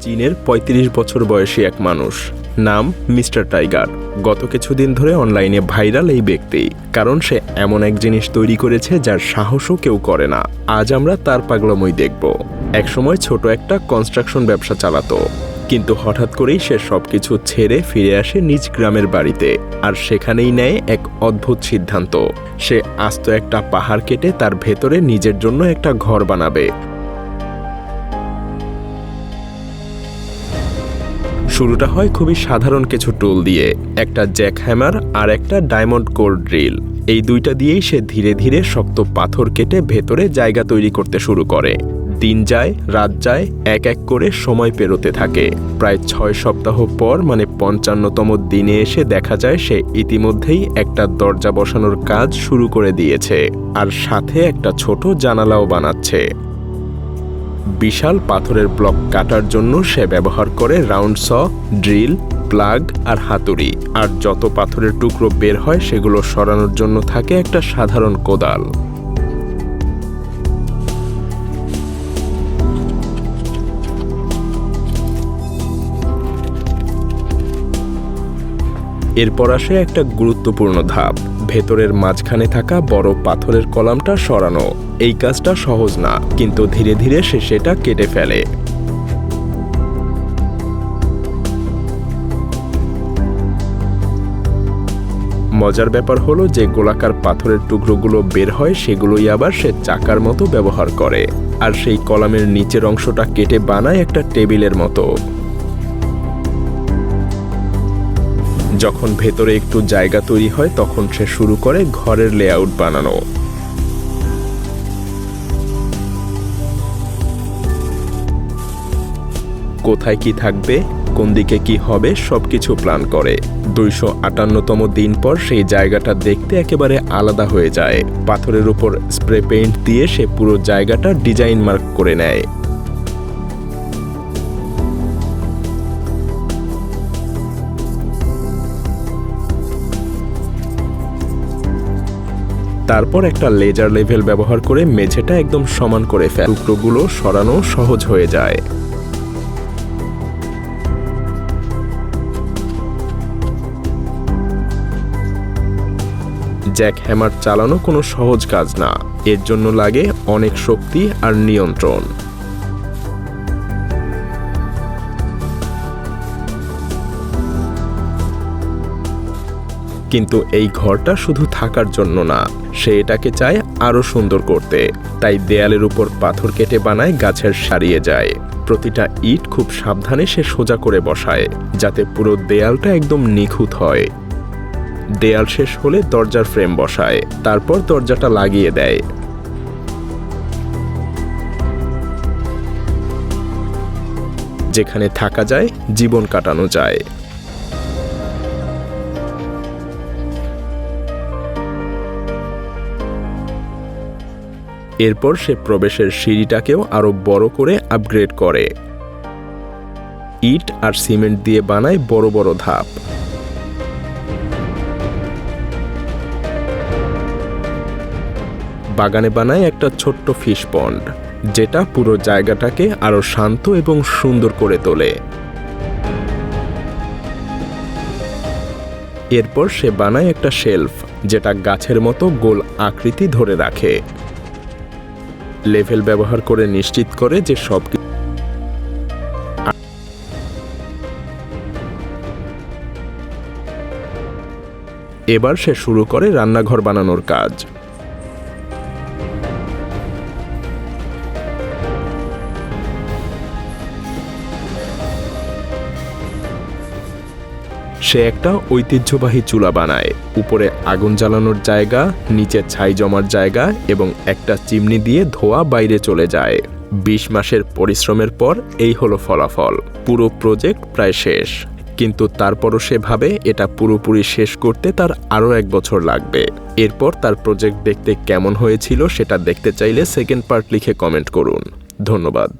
চীনের ৩৫ বছর বয়সী এক মানুষ, নাম মিস্টার টাইগার। গত কিছুদিন ধরে অনলাইনে ভাইরাল এই ব্যক্তি, কারণ সে এমন এক জিনিস তৈরি করেছে যার সাহসও কেউ করে না। আজ আমরা তার পাগলাময় দেখব। একসময় ছোট একটা কনস্ট্রাকশন ব্যবসা চালাতো, কিন্তু হঠাৎ করেই সে সবকিছু ছেড়ে ফিরে আসে নিজ গ্রামের বাড়িতে। আর সেখানেই নেয় এক অদ্ভুত সিদ্ধান্ত। সে আস্ত একটা পাহাড় কেটে তার ভেতরে নিজের জন্য একটা ঘর বানাবে। শুরুটা হয় খুবই সাধারণ কিছু টুল দিয়ে, একটা জ্যাক হ্যামার আর একটা ডায়মন্ড কোর ড্রিল। এই দুইটা দিয়েই সে ধীরে ধীরে শক্ত পাথর কেটে ভেতরে জায়গা তৈরি করতে শুরু করে। দিন যায়, রাত যায়, এক এক করে সময় পেরোতে থাকে। প্রায় ৬ সপ্তাহ পর, মানে ৫৫তম দিনে এসে দেখা যায় সে ইতিমধ্যেই একটা দরজা বসানোর কাজ শুরু করে দিয়েছে, আর সাথে একটা ছোট জানালাও বানাচ্ছে। বিশাল পাথরের ব্লক কাটার জন্য সে ব্যবহার করে রাউন্ড স, ড্রিল, প্লাগ আর হাতুড়ি। আর যত পাথরের টুকরো বের হয় সেগুলো সরানোর জন্য থাকে একটা সাধারণ কোদাল। এরপর আসে একটা গুরুত্বপূর্ণ ধাপ, ভেতরের মাঝখানে থাকা বড় পাথরের কলামটা সরানো। এই কাজটা সহজ না, কিন্তু ধীরে ধীরে সে সেটা কেটে ফেলে। মজার ব্যাপার হলো যে গোলাকার পাথরের টুকরোগুলো বের হয় সেগুলোই আবার সে চাকার মতো ব্যবহার করে, আর সেই কলামের নিচের অংশটা কেটে বানায় একটা টেবিলের মতো। যখন ভেতরে একটু জায়গা তৈরি হয় তখন সে শুরু করে ঘরের লেআউট বানানো। কোথায় কি থাকবে, কোন দিকে কি হবে সবকিছু প্ল্যান করে। ২৫৮তম দিন পর সেই জায়গাটা দেখতে একেবারে আলাদা হয়ে যায়। পাথরের উপর স্প্রে পেইন্ট দিয়ে সে পুরো জায়গাটা ডিজাইন মার্ক করে নেয়। তারপর একটা লেজার লেভেল ব্যবহার করে মেঝেটা একদম সমান করে ফেলে। টুকরোগুলো সরানো সহজ হয়ে যায়। জ্যাক হ্যামার চালানো কোনো সহজ কাজ না, এর জন্য লাগে অনেক শক্তি আর নিয়ন্ত্রণ। কিন্তু এই ঘরটা শুধু থাকার জন্য না, সে এটাকে চায় আরো সুন্দর করতে। তাই দেয়ালের উপর পাথর কেটে বানায় গাছের সারিয়ে যায়। প্রতিটা ইট খুব সাবধানে সে সোজা করে বসায়, যাতে পুরো দেয়ালটা একদম নিখুঁত হয়। দেয়াল শেষ হলে দরজার ফ্রেম বসায়, তারপর দরজাটা লাগিয়ে দেয়। যেখানে থাকা যায়, জীবন কাটানো যায়। এরপর সে প্রবেশের সিঁড়িটাকেও আরো বড় করে আপগ্রেড করে। ইট আর সিমেন্ট দিয়ে বানায় বড় বড় ধাপ। বাগানে বানায় একটা ছোট্ট ফিশ পন্ড, যেটা পুরো জায়গাটাকে আরো শান্ত এবং সুন্দর করে তোলে। এরপর সে বানায় একটা শেলফ, যেটা গাছের মতো গোল আকৃতি ধরে রাখে। লেভেল ব্যবহার করে নিশ্চিত করে যে সব। এবার সে শুরু করে রান্নাঘর বানানোর কাজ। সে একটা ঐতিহ্যবাহী চুলা বানায়, উপরে আগুন জ্বালানোর জায়গা, নিচে ছাই জমার জায়গা এবং একটা চিমনি দিয়ে ধোঁয়া বাইরে চলে যায়। ২০ মাসের পরিশ্রমের পর এই হলো ফলাফল। পুরো প্রজেক্ট প্রায় শেষ, কিন্তু তারপরও সে ভাবে এটা পুরোপুরি শেষ করতে তার আরও ১ বছর লাগবে। এরপর তার প্রজেক্ট দেখতে কেমন হয়েছিল সেটা দেখতে চাইলে সেকেন্ড পার্ট লিখে কমেন্ট করুন। ধন্যবাদ।